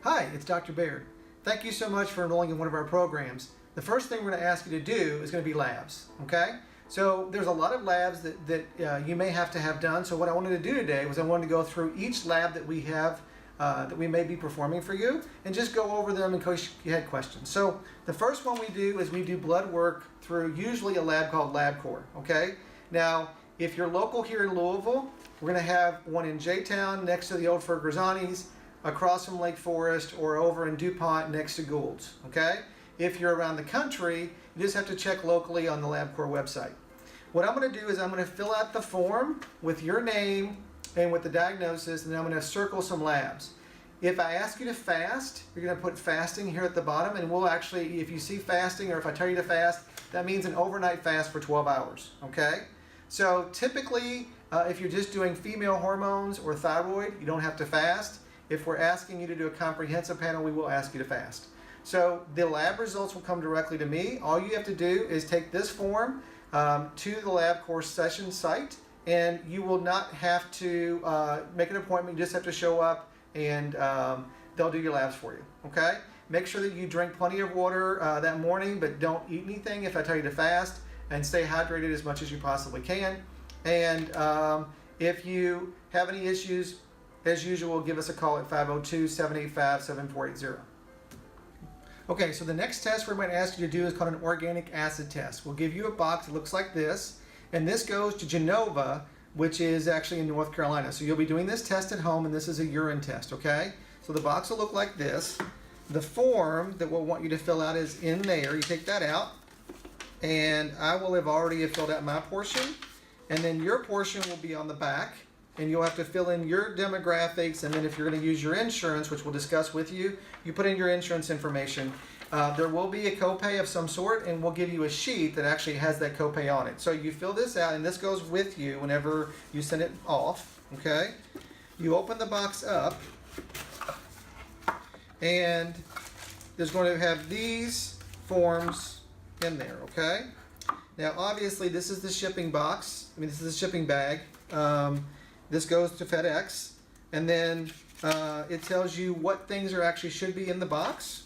Hi, it's Dr. Baird. Thank you so much for enrolling in one of our programs. The first thing we're going to ask you to do is going to be labs, okay? So there's a lot of labs that you may have to have done. So what I wanted to do today was I wanted to go through each lab that we have that we may be performing for you and just go over them in case you had questions. So the first one we do is we do blood work through usually a lab called LabCorp, okay? Now, if you're local here in Louisville, we're going to have one in J-Town next to the old Fergusoni's, across from Lake Forest, or over in DuPont next to Gould's, okay? If you're around the country, you just have to check locally on the LabCorp website. What I'm going to do is I'm going to fill out the form with your name and with the diagnosis, and then I'm going to circle some labs. If I ask you to fast, you're going to put fasting here at the bottom, and we'll actually, if you see fasting or if I tell you to fast, that means an overnight fast for 12 hours, okay? So typically, if you're just doing female hormones or thyroid, you don't have to fast. If we're asking you to do a comprehensive panel, we will ask you to fast. So the lab results will come directly to me. All you have to do is take this form to the LabCorp session site, and you will not have to make an appointment. You just have to show up, and they'll do your labs for you, okay? Make sure that you drink plenty of water that morning, but don't eat anything if I tell you to fast, and stay hydrated as much as you possibly can. And if you have any issues, as usual, give us a call at 502-785-7480. Okay, so the next test we're going to ask you to do is called an organic acid test. We'll give you a box that looks like this, and this goes to Genova, which is actually in North Carolina. So you'll be doing this test at home, and this is a urine test, okay? So the box will look like this. The form that we'll want you to fill out is in there. You take that out, and I will have already filled out my portion, and then your portion will be on the back, and you'll have to fill in your demographics, and then if you're going to use your insurance, which we'll discuss with you, you put in your insurance information. There will be a copay of some sort, and we'll give you a sheet that actually has that copay on it. So you fill this out, and this goes with you whenever you send it off, okay? You open the box up, and there's going to have these forms in there, okay? Now, obviously, this is the shipping box. This is the shipping bag. This goes to FedEx, and then it tells you what things are actually should be in the box.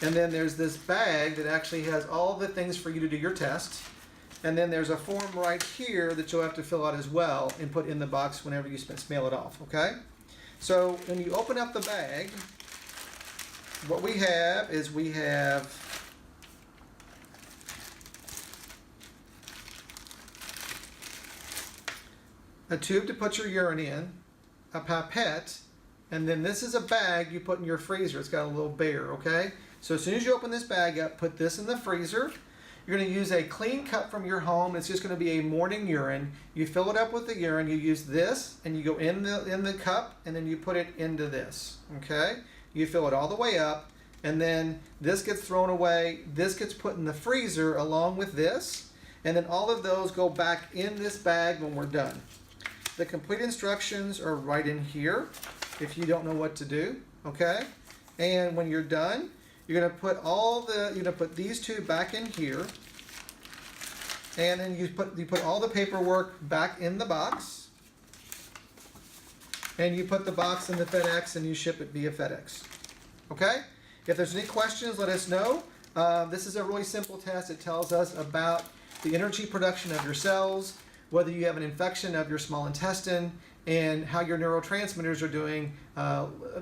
And then there's this bag that actually has all the things for you to do your test. And then there's a form right here that you'll have to fill out as well and put in the box whenever you mail it off, okay? So when you open up the bag, what we have is we have a tube to put your urine in, a pipette, and then this is a bag you put in your freezer. It's got a little bear, okay? So as soon as you open this bag up, put this in the freezer. You're going to use a clean cup from your home. It's just going to be a morning urine. You fill it up with the urine. You use this, and you go in the cup, and then you put it into this, okay? You fill it all the way up, and then this gets thrown away. This gets put in the freezer along with this, and then all of those go back in this bag when we're done. The complete instructions are right in here if you don't know what to do, okay? And when you're done, you're gonna put these two back in here, and then you put all the paperwork back in the box, and you put the box in the FedEx and you ship it via FedEx, okay? If there's any questions, let us know. This is a really simple test. It tells us about the energy production of your cells, whether you have an infection of your small intestine, and how your neurotransmitters are doing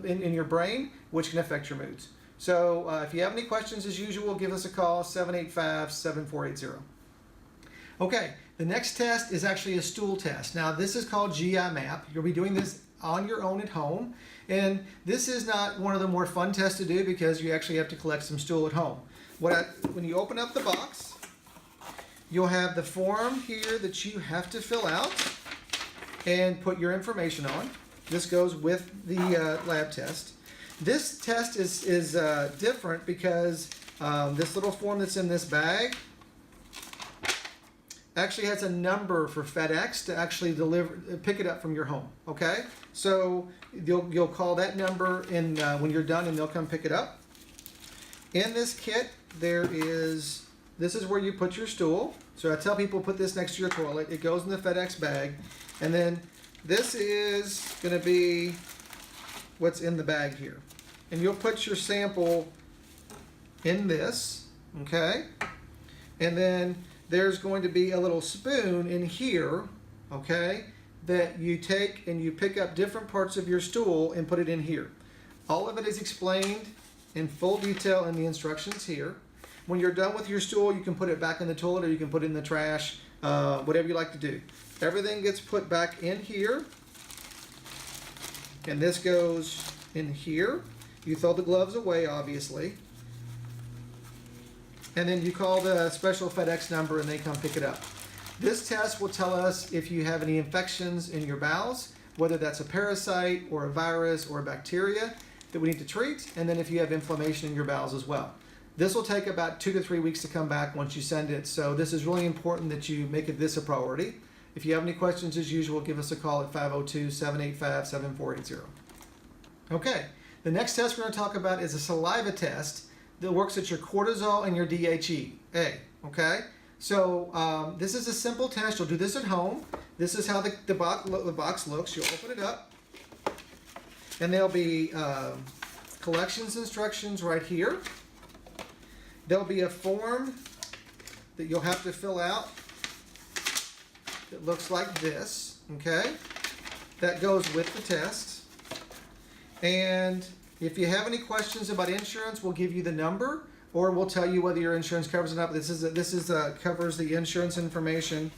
in your brain, which can affect your moods. So if you have any questions, as usual, give us a call, 785-7480. Okay, the next test is actually a stool test. Now, this is called GI Map. You'll be doing this on your own at home, and this is not one of the more fun tests to do because you actually have to collect some stool at home. When you open up the box, you'll have the form here that you have to fill out and put your information on. This goes with the lab test. This test is different because this little form that's in this bag actually has a number for FedEx to actually pick it up from your home, okay? So you'll call that number in when you're done, and they'll come pick it up. In this kit, this is where you put your stool. So I tell people put this next to your toilet. It goes in the FedEx bag. And then this is going to be what's in the bag here. and you'll put your sample in this, okay? And then there's going to be a little spoon in here, okay, that you take and you pick up different parts of your stool and put it in here. All of it is explained in full detail in the instructions here. When you're done with your stool, you can put it back in the toilet or you can put it in the trash, whatever you like to do. Everything gets put back in here, and this goes in here. You throw the gloves away, obviously. And then you call the special FedEx number and they come pick it up. This test will tell us if you have any infections in your bowels, whether that's a parasite or a virus or a bacteria that we need to treat, and then if you have inflammation in your bowels as well. This will take about 2 to 3 weeks to come back once you send it, so this is really important that you make this a priority. If you have any questions, as usual, give us a call at 502-785-7480. Okay, the next test we're going to talk about is a saliva test that works at your cortisol and your DHEA, okay? So this is a simple test. You'll do this at home. This is how the box looks. You'll open it up, and there'll be collections instructions right here. There'll be a form that you'll have to fill out that looks like this, okay? That goes with the test. And if you have any questions about insurance, we'll give you the number, or we'll tell you whether your insurance covers it up. This covers the insurance information.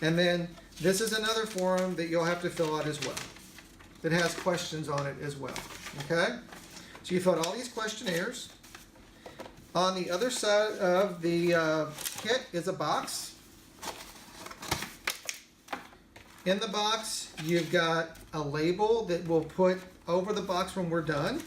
And then this is another form that you'll have to fill out as well that has questions on it as well, okay? So you fill out all these questionnaires. On the other side of the kit is a box. In the box, you've got a label that we'll put over the box when we're done.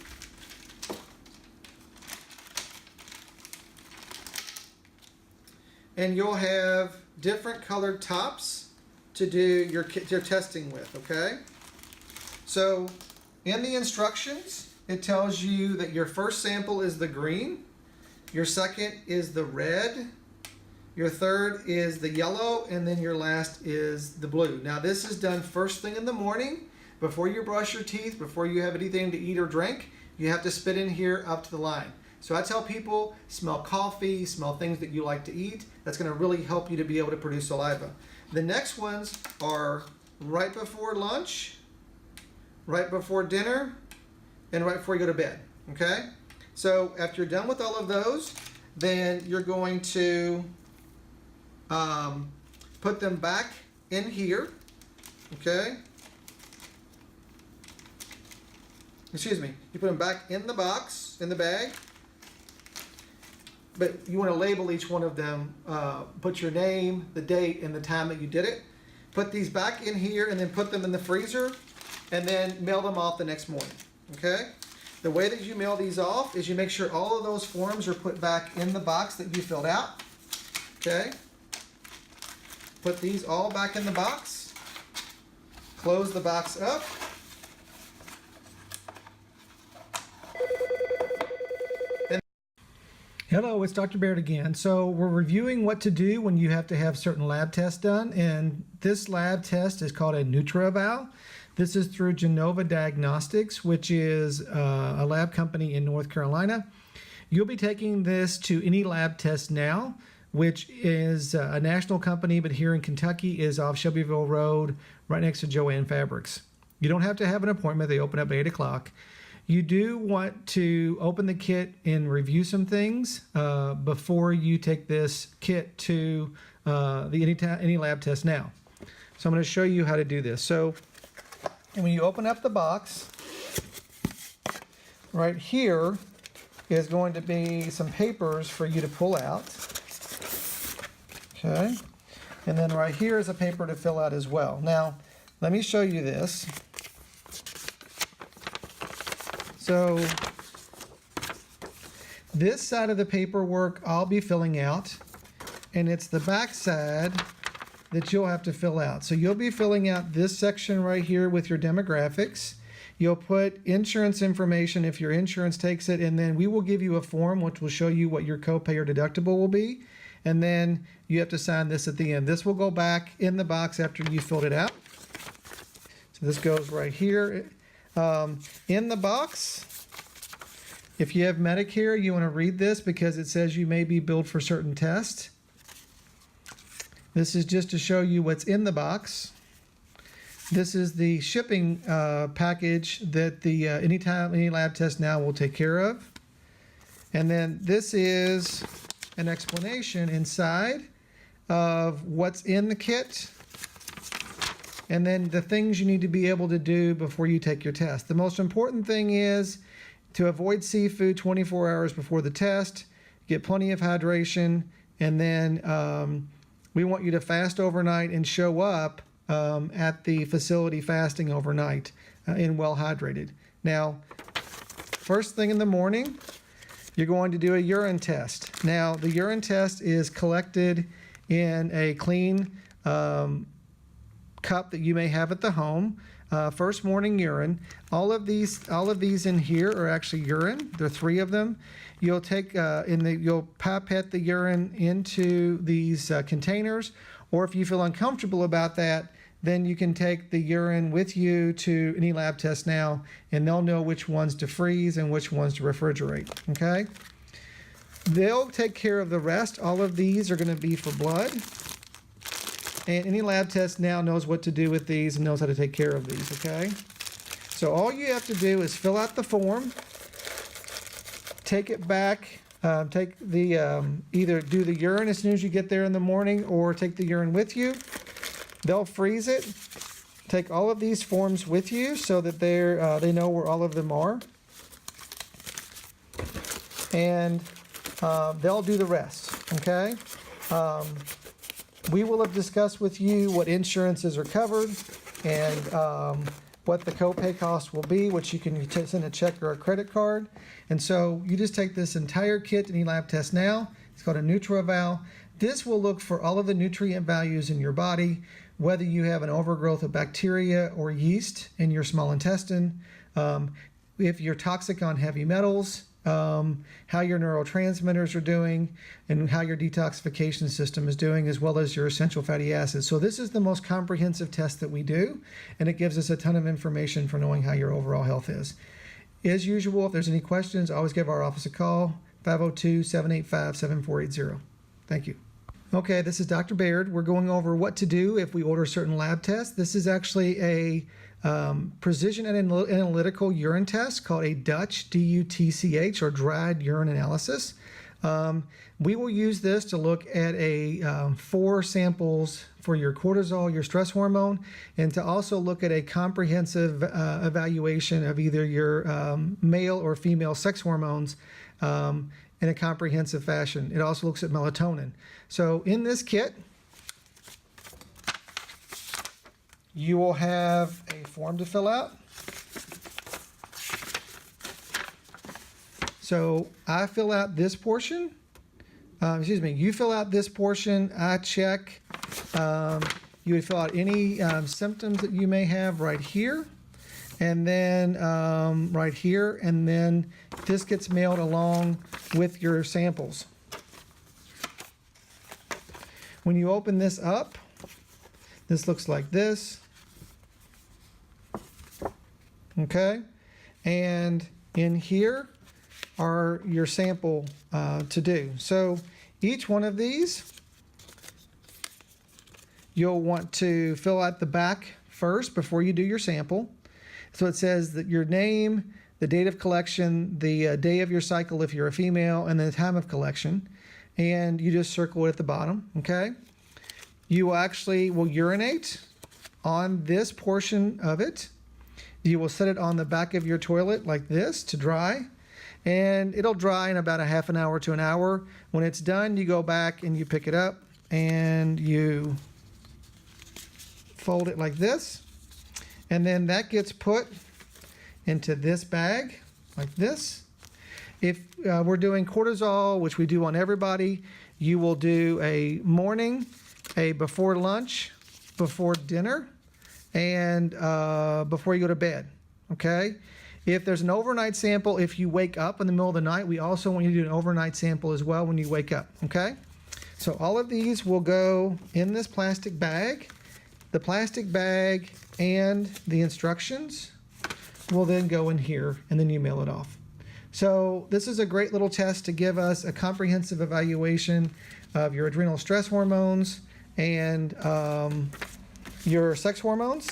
And you'll have different colored tops to do your testing with, okay? So in the instructions, it tells you that your first sample is the green, your second is the red, your third is the yellow, and then your last is the blue. Now this is done first thing in the morning, before you brush your teeth, before you have anything to eat or drink. You have to spit in here up to the line. So I tell people, smell coffee, smell things that you like to eat. That's going to really help you to be able to produce saliva. The next ones are right before lunch, right before dinner, and right before you go to bed, okay? So after you're done with all of those, then you're going to put them back in here, okay? Excuse me, you put them back in the box, in the bag, but you want to label each one of them, put your name, the date, and the time that you did it. Put these back in here and then put them in the freezer and then mail them off the next morning, okay? The way that you mail these off is you make sure all of those forms are put back in the box that you filled out, okay? Put these all back in the box, close the box up, Hello, it's Dr. Baird again. So we're reviewing what to do when you have to have certain lab tests done, and this lab test is called a NutriEval. This is through Genova Diagnostics, which is a lab company in North Carolina. You'll be taking this to Any Lab Test Now, which is a national company, but here in Kentucky is off Shelbyville Road, right next to Joann Fabrics. You don't have to have an appointment. They open up at 8 o'clock. You do want to open the kit and review some things before you take this kit to the Any Lab Test Now. So I'm going to show you how to do this. So when you open up the box, right here is going to be some papers for you to pull out. Okay. And then right here is a paper to fill out as well. Now, let me show you this. So this side of the paperwork I'll be filling out, and it's the back side that you'll have to fill out. So you'll be filling out this section right here with your demographics. You'll put insurance information if your insurance takes it, and then we will give you a form which will show you what your copay or deductible will be. And then you have to sign this at the end. This will go back in the box after you filled it out. So this goes right here. In the box, If you have Medicare, you want to read this because it says you may be billed for certain tests. This is just to show you what's in the box. This is the shipping package that the anytime any lab test now will take care of. And then this is an explanation inside of what's in the kit, and then the things you need to be able to do before you take your test. The most important thing is to avoid seafood 24 hours before the test, get plenty of hydration, and then we want you to fast overnight and show up at the facility fasting overnight and well hydrated. Now, first thing in the morning, you're going to do a urine test. Now, the urine test is collected in a clean cup that you may have at the home. First morning urine. All of these in here are actually urine. There are 3 of them. You'll take you'll pipette the urine into these containers, or if you feel uncomfortable about that, then you can take the urine with you to any lab test now, and they'll know which ones to freeze and which ones to refrigerate. Okay? They'll take care of the rest. All of these are going to be for blood. And any lab test now knows what to do with these and knows how to take care of these, okay? So all you have to do is fill out the form, take it back, take the either do the urine as soon as you get there in the morning or take the urine with you. They'll freeze it. Take all of these forms with you so that they know where all of them are. And they'll do the rest, okay? We will have discussed with you what insurances are covered and what the copay cost will be, which you can send a check or a credit card. And so you just take this entire kit, any lab test now. It's called a NutriEval. This will look for all of the nutrient values in your body, whether you have an overgrowth of bacteria or yeast in your small intestine, if you're toxic on heavy metals, how your neurotransmitters are doing, and how your detoxification system is doing, as well as your essential fatty acids. So this is the most comprehensive test that we do, and it gives us a ton of information for knowing how your overall health is. As usual, if there's any questions, always give our office a call, 502-785-7480. Thank you. Okay, this is Dr. Baird. We're going over what to do if we order certain lab tests. This is actually a precision analytical urine test called a Dutch, D-U-T-C-H, or dried urine analysis. We will use this to look at 4 samples for your cortisol, your stress hormone, and to also look at a comprehensive evaluation of either your male or female sex hormones in a comprehensive fashion. It also looks at melatonin. So in this kit, you will have a form to fill out. So I fill out this portion. You fill out this portion. I check. You would fill out any symptoms that you may have right here, and then right here, and then this gets mailed along with your samples. When you open this up, this looks like this. Okay, and in here are your sample to do. So each one of these, you'll want to fill out the back first before you do your sample. So it says that your name, the date of collection, the day of your cycle if you're a female, and the time of collection. And you just circle it at the bottom, okay? You actually will urinate on this portion of it. You will set it on the back of your toilet like this to dry, and it'll dry in about a half an hour to an hour. When it's done, you go back and you pick it up and you fold it like this, and then that gets put into this bag like this. If we're doing cortisol, which we do on everybody, you will do a morning, a before lunch, before dinner, and before you go to bed, okay? If there's an overnight sample, if you wake up in the middle of the night, we also want you to do an overnight sample as well when you wake up, okay? So all of these will go in this plastic bag. The plastic bag and the instructions will then go in here, and then you mail it off. So this is a great little test to give us a comprehensive evaluation of your adrenal stress hormones and your sex hormones.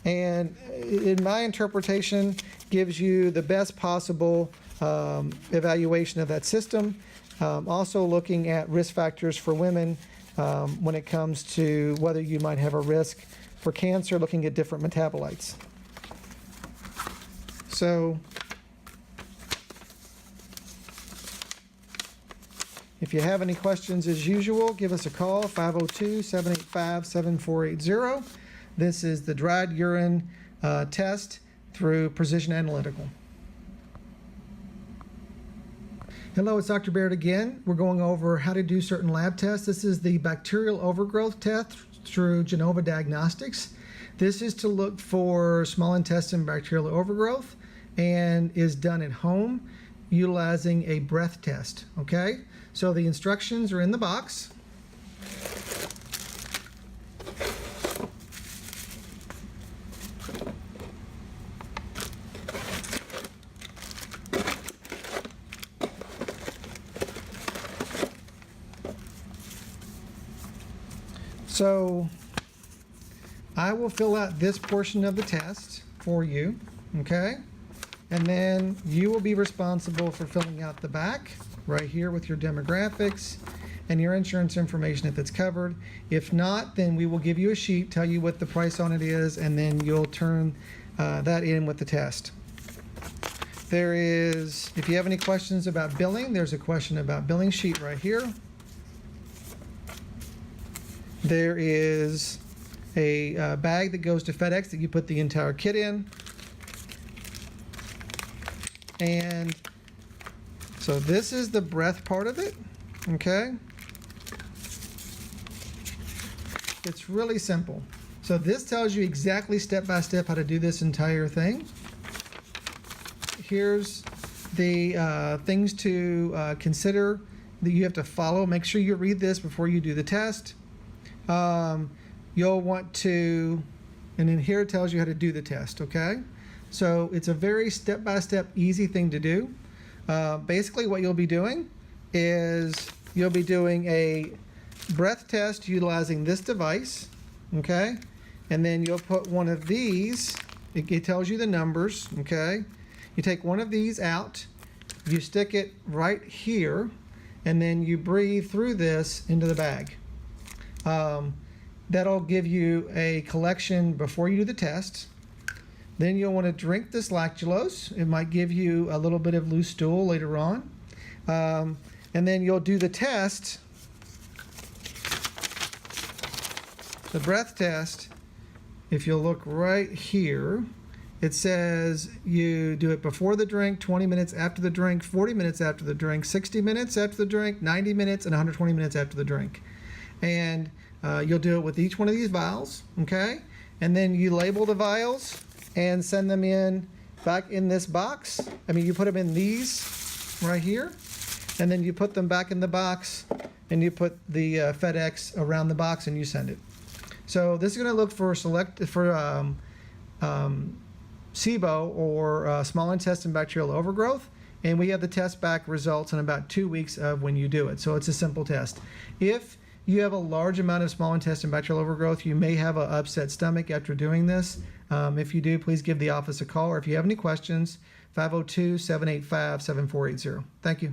And in my interpretation, gives you the best possible evaluation of that system. Also looking at risk factors for women when it comes to whether you might have a risk for cancer, looking at different metabolites. So if you have any questions, as usual, give us a call, 502-785-7480. This is the dried urine test through Precision Analytical. Hello, it's Dr. Baird again. We're going over how to do certain lab tests. This is the bacterial overgrowth test through Genova Diagnostics. This is to look for small intestine bacterial overgrowth and is done at home utilizing a breath test. Okay, so the instructions are in the box. So I will fill out this portion of the test for you, okay? And then you will be responsible for filling out the back right here with your demographics and your insurance information if it's covered. If not, then we will give you a sheet, tell you what the price on it is, and then you'll turn that in with the test. There is, if you have any questions about billing, there's a question about billing sheet right here. There is a bag that goes to FedEx that you put the entire kit in. And so this is the breath part of it, okay? It's really simple. So this tells you exactly step by step how to do this entire thing. Here's the things to consider that you have to follow. Make sure you read this before you do the test. You'll want to, and then here it tells you how to do the test, okay? So it's a very step-by-step easy thing to do. Basically what you'll be doing is you'll be doing a breath test utilizing this device, okay? And then you'll put one of these, it tells you the numbers, okay? You take one of these out, you stick it right here, and then you breathe through this into the bag. That'll give you a collection before you do the test. Then you'll want to drink this lactulose. It might give you a little bit of loose stool later on. And then you'll do the test, the breath test. If you'll look right here, it says you do it before the drink, 20 minutes after the drink, 40 minutes after the drink, 60 minutes after the drink, 90 minutes, and 120 minutes after the drink. And you'll do it with each one of these vials, okay? And then you label the vials and send them in back in this box. I mean, you put them in these right here, and then you put them back in the box, and you put the FedEx around the box, and you send it. So this is going to look for SIBO, or small intestine bacterial overgrowth, and we have the test back results in about 2 weeks of when you do it. So it's a simple test. If you have a large amount of small intestine bacterial overgrowth, you may have an upset stomach after doing this. If you do, please give the office a call, or if you have any questions, 502-785-7480. Thank you.